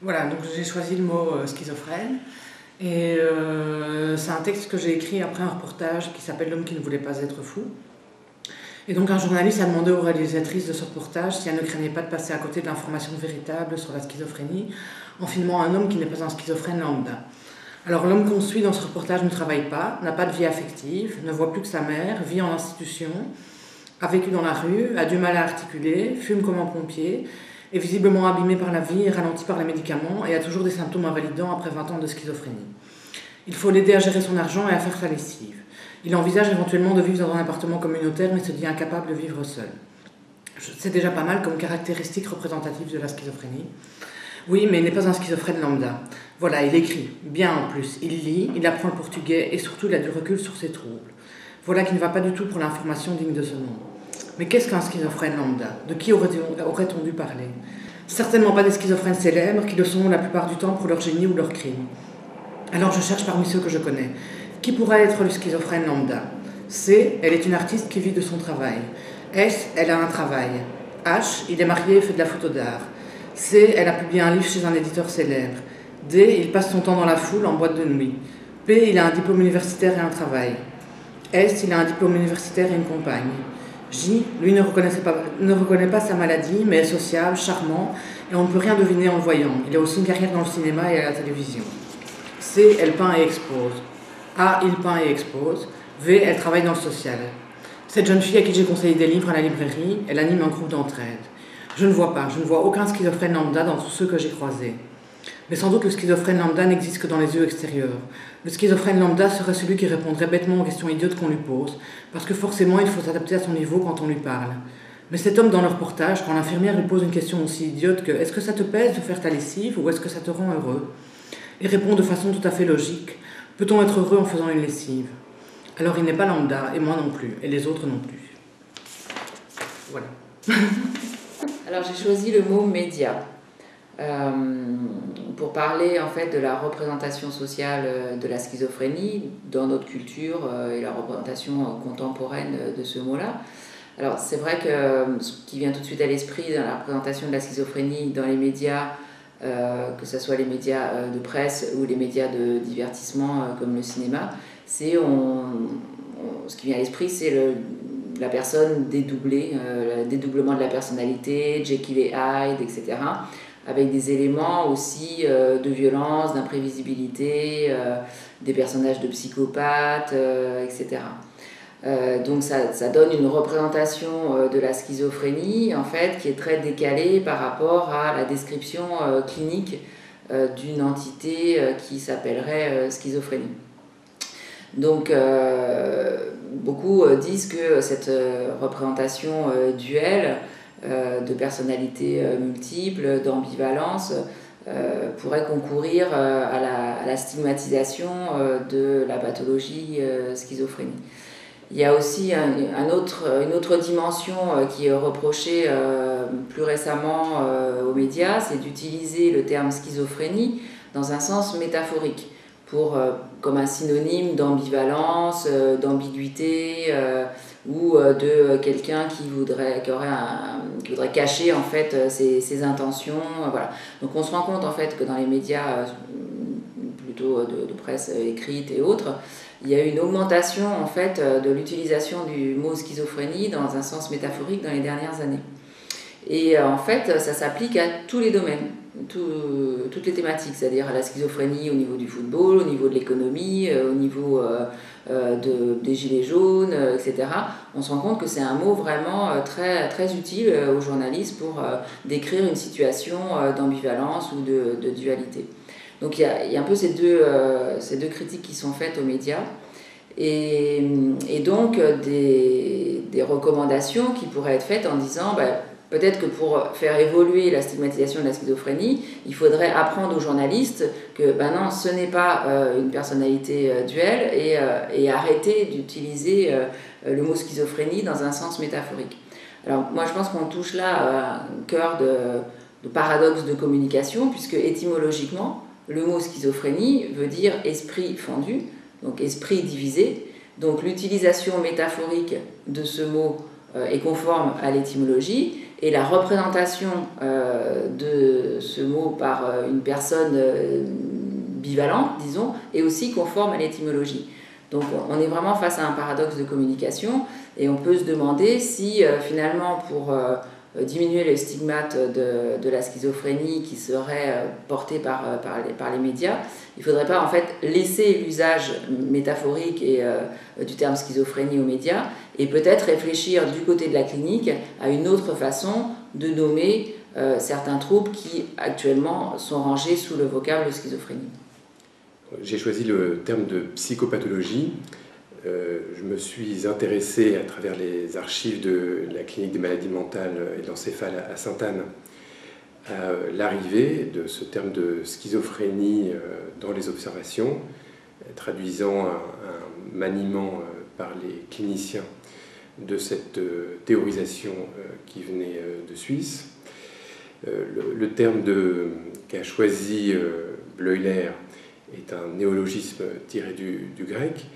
Voilà, donc j'ai choisi le mot schizophrène. Et c'est un texte que j'ai écrit après un reportage qui s'appelle L'homme qui ne voulait pas être fou. Et donc un journaliste a demandé aux réalisatrices de ce reportage si elles ne craignaient pas de passer à côté de l'information véritable sur la schizophrénie en filmant un homme qui n'est pas un schizophrène lambda. Alors l'homme qu'on suit dans ce reportage ne travaille pas, n'a pas de vie affective, ne voit plus que sa mère, vit en institution, a vécu dans la rue, a du mal à articuler, fume comme un pompier, est visiblement abîmé par la vie et ralenti par les médicaments et a toujours des symptômes invalidants après 20 ans de schizophrénie. Il faut l'aider à gérer son argent et à faire sa lessive. Il envisage éventuellement de vivre dans un appartement communautaire mais se dit incapable de vivre seul. C'est déjà pas mal comme caractéristique représentative de la schizophrénie. Oui, mais il n'est pas un schizophrène lambda. Voilà, il écrit, bien en plus, il lit, il apprend le portugais et surtout il a du recul sur ses troubles. Voilà qui ne va pas du tout pour l'information digne de ce nom. Mais qu'est-ce qu'un schizophrène lambda? De qui aurait-on dû parler? Certainement pas des schizophrènes célèbres qui le sont la plupart du temps pour leur génie ou leur crime. Alors je cherche parmi ceux que je connais. Qui pourrait être le schizophrène lambda? C, elle est une artiste qui vit de son travail. S, elle a un travail. H, il est marié et fait de la photo d'art. C, elle a publié un livre chez un éditeur célèbre. D, il passe son temps dans la foule en boîte de nuit. P, il a un diplôme universitaire et un travail. S, il a un diplôme universitaire et une compagne. J, lui ne reconnaît pas sa maladie, mais est sociable, charmant, et on ne peut rien deviner en le voyant. Il a aussi une carrière dans le cinéma et à la télévision. C, elle peint et expose. A, il peint et expose. V, elle travaille dans le social. Cette jeune fille à qui j'ai conseillé des livres à la librairie, elle anime un groupe d'entraide. Je ne vois aucun schizophrène lambda dans tous ceux que j'ai croisés. Mais sans doute le schizophrène lambda n'existe que dans les yeux extérieurs. Le schizophrène lambda serait celui qui répondrait bêtement aux questions idiotes qu'on lui pose, parce que forcément il faut s'adapter à son niveau quand on lui parle. Mais cet homme dans le reportage, quand l'infirmière lui pose une question aussi idiote que « Est-ce que ça te pèse de faire ta lessive ou est-ce que ça te rend heureux ?» il répond de façon tout à fait logique « Peut-on être heureux en faisant une lessive ?» Alors il n'est pas lambda, et moi non plus, et les autres non plus. Voilà. Alors j'ai choisi le mot média pour parler en fait de la représentation sociale de la schizophrénie dans notre culture et la représentation contemporaine de ce mot-là. Alors c'est vrai que ce qui vient tout de suite à l'esprit dans la représentation de la schizophrénie dans les médias, que ce soit les médias de presse ou les médias de divertissement comme le cinéma, c'est ce qui vient à l'esprit, c'est la personne dédoublée, le dédoublement de la personnalité, Jekyll et Hyde, etc. Avec des éléments aussi de violence, d'imprévisibilité, des personnages de psychopathes, etc. Donc ça donne une représentation de la schizophrénie en fait qui est très décalée par rapport à la description clinique d'une entité qui s'appellerait schizophrénie. Donc beaucoup disent que cette représentation duelle de personnalités multiples, d'ambivalence, pourrait concourir à la stigmatisation de la pathologie schizophrénie. Il y a aussi une autre dimension qui est reprochée plus récemment aux médias, c'est d'utiliser le terme schizophrénie dans un sens métaphorique, comme un synonyme d'ambivalence, d'ambiguïté, ou de quelqu'un qui voudrait cacher en fait ses intentions. Voilà. Donc on se rend compte en fait que dans les médias plutôt de presse écrite et autres, il y a eu une augmentation en fait de l'utilisation du mot schizophrénie dans un sens métaphorique dans les dernières années. Et en fait, ça s'applique à tous les domaines, toutes les thématiques, c'est-à-dire à la schizophrénie au niveau du football, au niveau de l'économie, au niveau des gilets jaunes, etc. On se rend compte que c'est un mot vraiment très, très utile aux journalistes pour décrire une situation d'ambivalence ou de dualité. Donc il y a un peu ces deux critiques qui sont faites aux médias et donc des recommandations qui pourraient être faites en disant peut-être que pour faire évoluer la stigmatisation de la schizophrénie, il faudrait apprendre aux journalistes que non, ce n'est pas une personnalité duelle et arrêter d'utiliser le mot schizophrénie dans un sens métaphorique. Alors moi je pense qu'on touche là à un cœur de paradoxe de communication puisque étymologiquement, le mot schizophrénie veut dire esprit fendu, donc esprit divisé. Donc l'utilisation métaphorique de ce mot est conforme à l'étymologie, et la représentation de ce mot par une personne bivalente, disons, est aussi conforme à l'étymologie. Donc on est vraiment face à un paradoxe de communication, et on peut se demander si finalement pour diminuer les stigmates de la schizophrénie qui seraient portés par les médias, il ne faudrait pas en fait laisser l'usage métaphorique du terme schizophrénie aux médias, et peut-être réfléchir du côté de la clinique à une autre façon de nommer certains troubles qui actuellement sont rangés sous le vocable schizophrénie. J'ai choisi le terme de psychopathologie. Je me suis intéressé à travers les archives de la clinique des maladies mentales et de l'encéphale à Sainte-Anne à l'arrivée de ce terme de schizophrénie dans les observations, traduisant un maniement par les cliniciens de cette théorisation qui venait de Suisse. Le terme qu'a choisi Bleuler est un néologisme tiré du grec,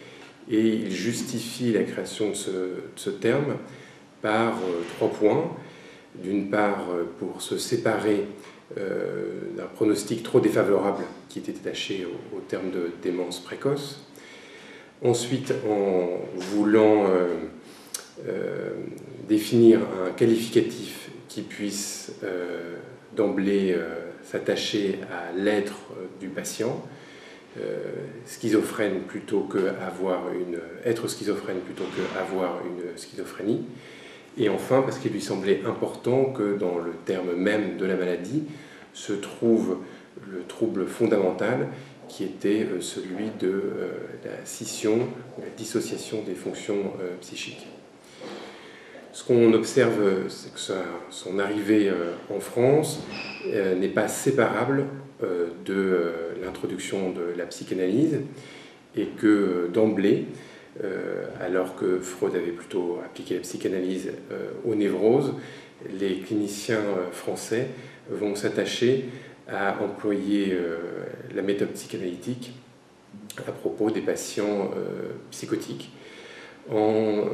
et il justifie la création de ce terme par 3 points. D'une part, pour se séparer d'un pronostic trop défavorable qui était attaché au terme de démence précoce. Ensuite, en voulant définir un qualificatif qui puisse d'emblée s'attacher à l'être du patient, schizophrène plutôt que être schizophrène plutôt que avoir une schizophrénie. Et enfin, parce qu'il lui semblait important que dans le terme même de la maladie se trouve le trouble fondamental qui était celui de la scission, la dissociation des fonctions psychiques. Ce qu'on observe, c'est que son arrivée en France n'est pas séparable de l'introduction de la psychanalyse, et que d'emblée, alors que Freud avait plutôt appliqué la psychanalyse aux névroses, les cliniciens français vont s'attacher à employer la méthode psychanalytique à propos des patients psychotiques, en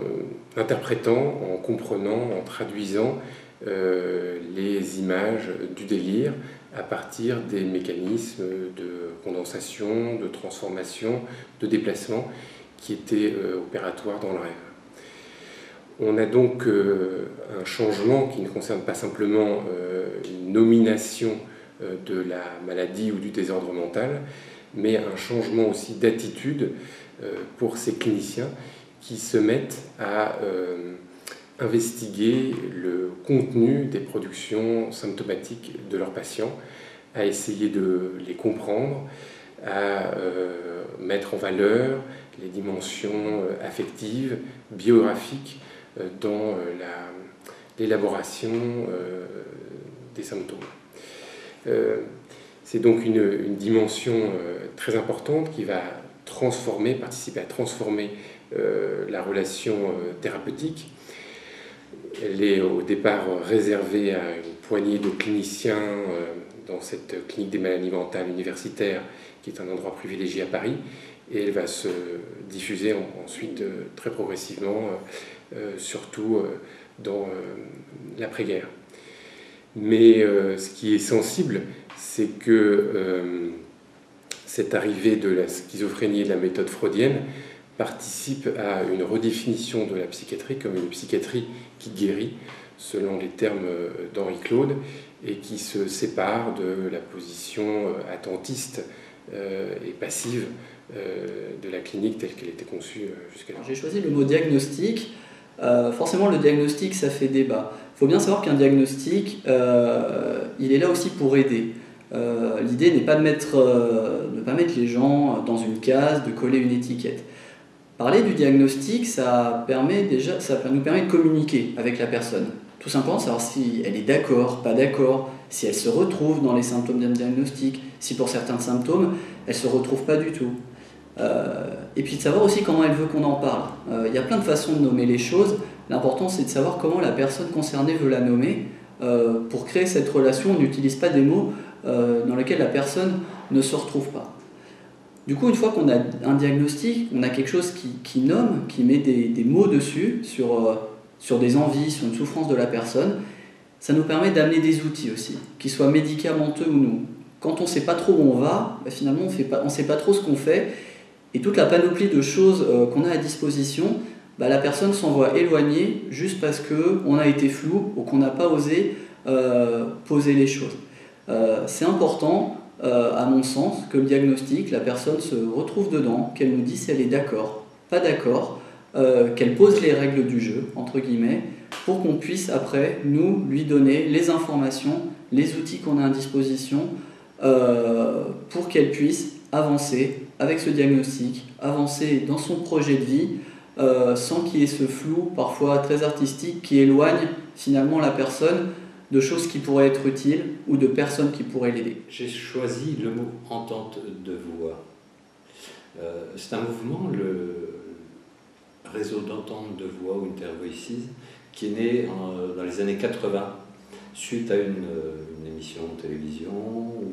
interprétant, en comprenant, en traduisant les images du délire à partir des mécanismes de condensation, de transformation, de déplacement qui étaient opératoires dans le rêve. On a donc un changement qui ne concerne pas simplement une nomination de la maladie ou du désordre mental, mais un changement aussi d'attitude pour ces cliniciens qui se mettent à investiguer le contenu des productions symptomatiques de leurs patients, à essayer de les comprendre, à mettre en valeur les dimensions affectives, biographiques dans l'élaboration des symptômes. C'est donc une dimension très importante qui va participer à transformer la relation thérapeutique. Elle est au départ réservée à une poignée de cliniciens dans cette clinique des maladies mentales universitaires, qui est un endroit privilégié à Paris, et elle va se diffuser ensuite très progressivement, surtout dans l'après-guerre. Mais ce qui est sensible, c'est que cette arrivée de la schizophrénie et de la méthode freudienne participe à une redéfinition de la psychiatrie comme une psychiatrie qui guérit, selon les termes d'Henri Claude, et qui se sépare de la position attentiste et passive de la clinique telle qu'elle était conçue jusqu'alors. J'ai choisi le mot diagnostic. Forcément, le diagnostic, ça fait débat. Il faut bien savoir qu'un diagnostic, il est là aussi pour aider. L'idée n'est pas de ne pas mettre les gens dans une case, de coller une étiquette. Parler du diagnostic, ça nous permet de communiquer avec la personne. Tout simplement, savoir si elle est d'accord, pas d'accord, si elle se retrouve dans les symptômes d'un diagnostic, si pour certains symptômes, elle ne se retrouve pas du tout. Et puis de savoir aussi comment elle veut qu'on en parle. Il y a plein de façons de nommer les choses. L'important, c'est de savoir comment la personne concernée veut la nommer. Pour créer cette relation, on n'utilise pas des mots dans lesquels la personne ne se retrouve pas. Du coup, une fois qu'on a un diagnostic, on a quelque chose qui nomme, qui met des mots dessus sur sur des envies, sur une souffrance de la personne, ça nous permet d'amener des outils aussi, qu'ils soient médicamenteux ou non. Quand on ne sait pas trop où on va, finalement on ne sait pas trop ce qu'on fait, et toute la panoplie de choses qu'on a à disposition, la personne s'en voit éloignée juste parce qu'on a été flou ou qu'on n'a pas osé poser les choses. C'est important, à mon sens, que le diagnostic, la personne se retrouve dedans, qu'elle nous dise si elle est d'accord, pas d'accord, qu'elle pose les règles du jeu, entre guillemets, pour qu'on puisse après, nous, lui donner les informations, les outils qu'on a à disposition, pour qu'elle puisse avancer avec ce diagnostic, avancer dans son projet de vie, sans qu'il y ait ce flou, parfois très artistique, qui éloigne finalement la personne de choses qui pourraient être utiles ou de personnes qui pourraient l'aider. J'ai choisi le mot « entente de voix ». C'est un mouvement, le réseau d'entente de voix ou Intervoices, qui est né dans les années 80, suite à une émission de télévision où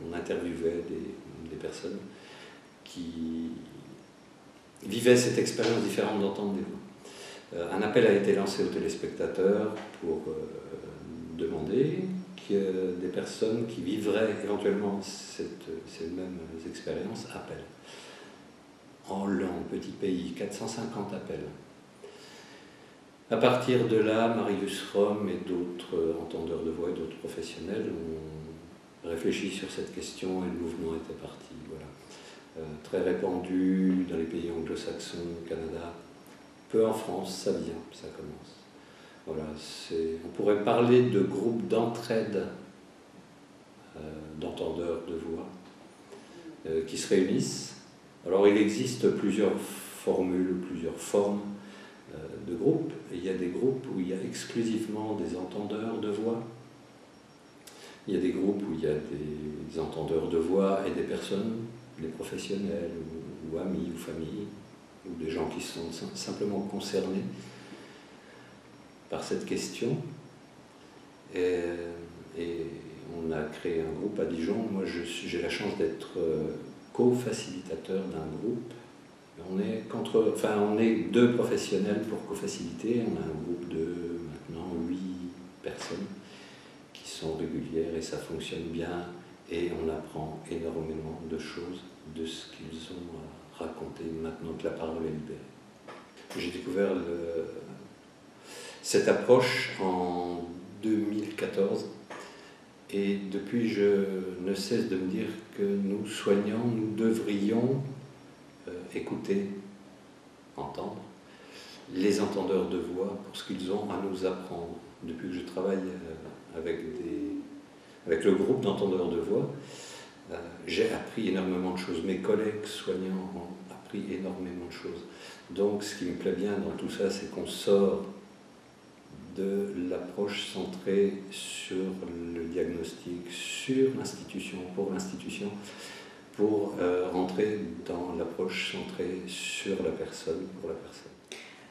on interviewait des personnes qui vivaient cette expérience différente d'entendre des voix. Un appel a été lancé aux téléspectateurs pour demander que des personnes qui vivraient éventuellement ces mêmes expériences appellent. En Hollande, petit pays, 450 appels. À partir de là, Marius Rom et d'autres entendeurs de voix et d'autres professionnels ont réfléchi sur cette question et le mouvement était parti. Voilà. Très répandu dans les pays anglo-saxons, au Canada, peu en France, ça vient, ça commence. Voilà, on pourrait parler de groupes d'entraide d'entendeurs de voix qui se réunissent. Alors il existe plusieurs formules, plusieurs formes de groupes. Il y a des groupes où il y a exclusivement des entendeurs de voix. Il y a des groupes où il y a des entendeurs de voix et des personnes, des professionnels ou amis ou familles, ou des gens qui sont simplement concernés par cette question. Et on a créé un groupe à Dijon. Moi, j'ai la chance d'être co-facilitateur d'un groupe. On est 2 professionnels pour co-faciliter. On a un groupe de maintenant 8 personnes qui sont régulières et ça fonctionne bien. Et on apprend énormément de choses de ce qu'ils ont à raconter maintenant que la parole est libérée. J'ai découvert cette approche en 2014 et depuis je ne cesse de me dire que nous soignants, nous devrions écouter, entendre les entendeurs de voix pour ce qu'ils ont à nous apprendre. Depuis que je travaille avec le groupe d'entendeurs de voix, j'ai appris énormément de choses. Mes collègues soignants ont appris énormément de choses. Donc ce qui me plaît bien dans tout ça, c'est qu'on sort de l'approche centrée sur le diagnostic, sur l'institution, pour rentrer dans l'approche centrée sur la personne, pour la personne.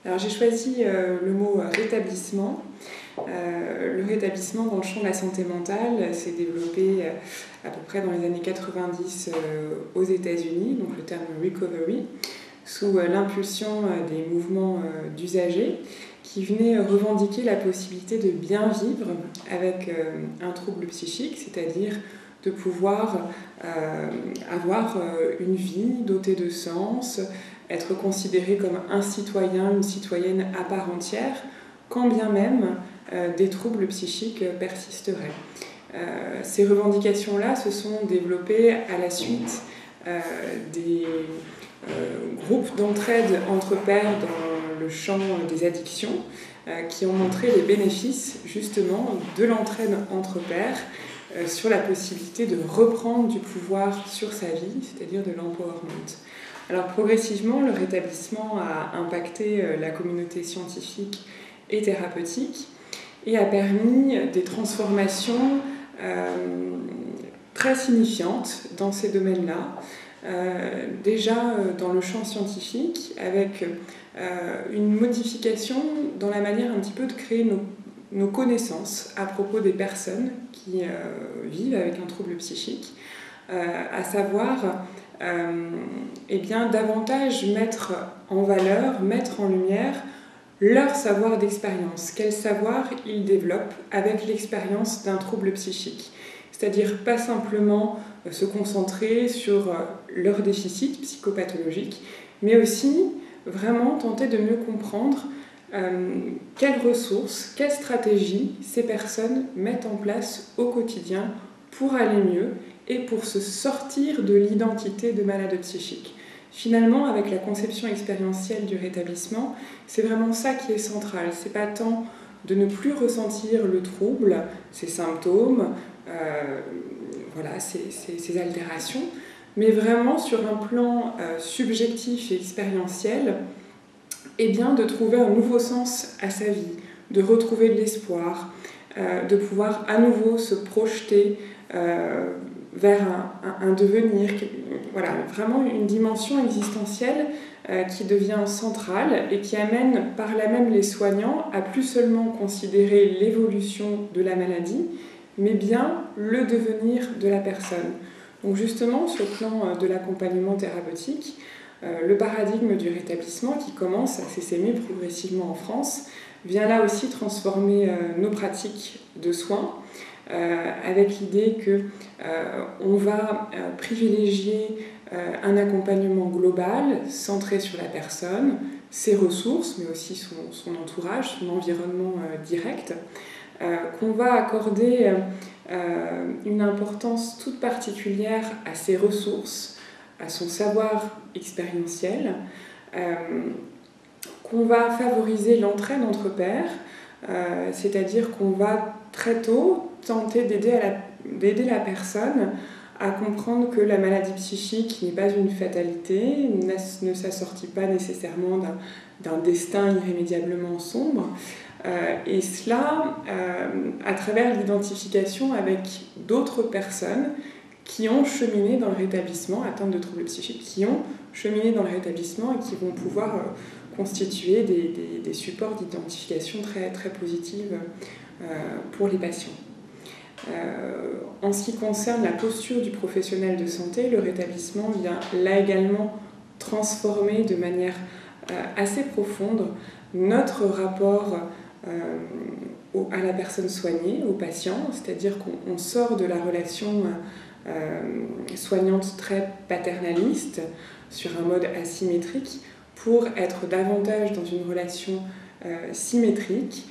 Alors j'ai choisi le mot rétablissement. Le rétablissement dans le champ de la santé mentale s'est développé à peu près dans les années 90 aux États-Unis, donc le terme recovery, sous l'impulsion des mouvements d'usagers qui venaient revendiquer la possibilité de bien vivre avec un trouble psychique, c'est-à-dire de pouvoir avoir une vie dotée de sens, être considéré comme un citoyen, une citoyenne à part entière, quand bien même des troubles psychiques persisteraient. Ces revendications-là se sont développées à la suite des groupes d'entraide entre pairs dans le champ des addictions qui ont montré les bénéfices justement de l'entraide entre pairs sur la possibilité de reprendre du pouvoir sur sa vie, c'est-à-dire de l'empowerment. Alors progressivement, le rétablissement a impacté la communauté scientifique et thérapeutique et a permis des transformations très signifiantes dans ces domaines-là. Déjà dans le champ scientifique, avec une modification dans la manière un petit peu de créer nos connaissances à propos des personnes qui vivent avec un trouble psychique, à savoir davantage mettre en valeur, mettre en lumière leur savoir d'expérience, quel savoir ils développent avec l'expérience d'un trouble psychique. C'est-à-dire pas simplement se concentrer sur leurs déficits psychopathologiques, mais aussi vraiment tenter de mieux comprendre quelles ressources, quelles stratégies ces personnes mettent en place au quotidien pour aller mieux et pour se sortir de l'identité de malade psychique. Finalement, avec la conception expérientielle du rétablissement, c'est vraiment ça qui est central. C'est pas tant de ne plus ressentir le trouble, ses symptômes, voilà, ces altérations, mais vraiment sur un plan subjectif et expérientiel, eh bien, de trouver un nouveau sens à sa vie, de retrouver de l'espoir, de pouvoir à nouveau se projeter vers un devenir, voilà, vraiment une dimension existentielle qui devient centrale et qui amène par là même les soignants à plus seulement considérer l'évolution de la maladie, mais bien le devenir de la personne. Donc justement, sur le plan de l'accompagnement thérapeutique, le paradigme du rétablissement qui commence à s'essaimer progressivement en France vient là aussi transformer nos pratiques de soins avec l'idée qu'on va privilégier un accompagnement global centré sur la personne, ses ressources, mais aussi son entourage, son environnement direct, qu'on va accorder une importance toute particulière à ses ressources, à son savoir expérientiel, qu'on va favoriser l'entraide entre pairs, c'est-à-dire qu'on va très tôt tenter d'aider la personne à comprendre que la maladie psychique n'est pas une fatalité, ne s'assortit pas nécessairement d'un destin irrémédiablement sombre, et cela à travers l'identification avec d'autres personnes qui ont cheminé dans le rétablissement, atteintes de troubles psychiques, qui ont cheminé dans le rétablissement et qui vont pouvoir constituer des supports d'identification très, très positifs pour les patients. En ce qui concerne la posture du professionnel de santé, le rétablissement vient là également transformer de manière assez profonde notre rapport à la personne soignée, au patient, c'est-à-dire qu'on sort de la relation soignante très paternaliste sur un mode asymétrique pour être davantage dans une relation symétrique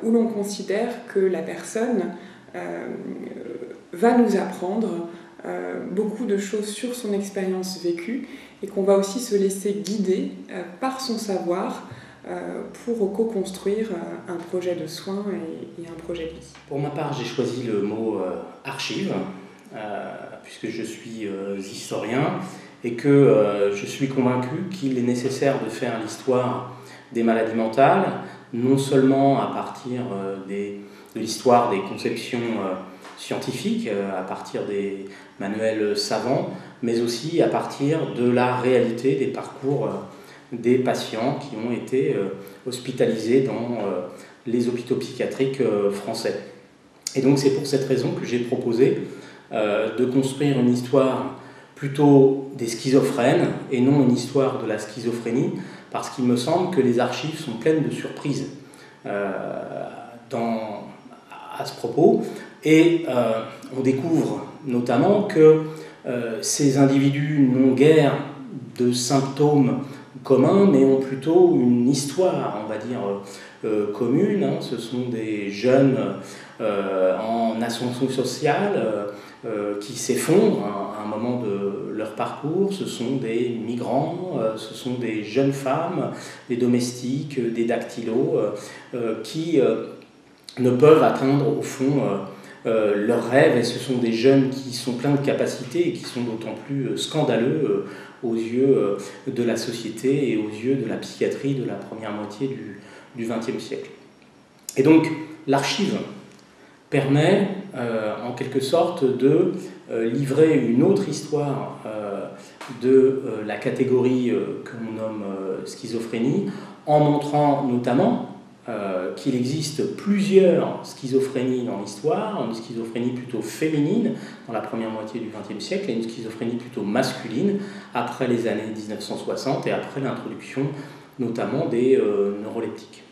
où l'on considère que la personne va nous apprendre beaucoup de choses sur son expérience vécue et qu'on va aussi se laisser guider par son savoir pour co-construire un projet de soins et un projet de vie. Pour ma part, j'ai choisi le mot archive, puisque je suis historien et que je suis convaincu qu'il est nécessaire de faire l'histoire des maladies mentales, non seulement à partir de l'histoire des conceptions scientifiques, à partir des manuels savants, mais aussi à partir de la réalité des parcours des patients qui ont été hospitalisés dans les hôpitaux psychiatriques français. Et donc c'est pour cette raison que j'ai proposé de construire une histoire plutôt des schizophrènes et non une histoire de la schizophrénie, parce qu'il me semble que les archives sont pleines de surprises à ce propos. Et on découvre notamment que ces individus n'ont guère de symptômes communs, mais ont plutôt une histoire, on va dire, commune. Ce sont des jeunes en ascension sociale qui s'effondrent à un moment de leur parcours. Ce sont des migrants, ce sont des jeunes femmes, des domestiques, des dactylos, qui ne peuvent atteindre au fond leurs rêves, et ce sont des jeunes qui sont pleins de capacités et qui sont d'autant plus scandaleux aux yeux de la société et aux yeux de la psychiatrie de la première moitié du XXe siècle. Et donc l'archive permet en quelque sorte de livrer une autre histoire de la catégorie que l'on nomme schizophrénie, en montrant notamment qu'il existe plusieurs schizophrénies dans l'histoire, une schizophrénie plutôt féminine dans la première moitié du XXe siècle et une schizophrénie plutôt masculine après les années 1960 et après l'introduction notamment des neuroleptiques.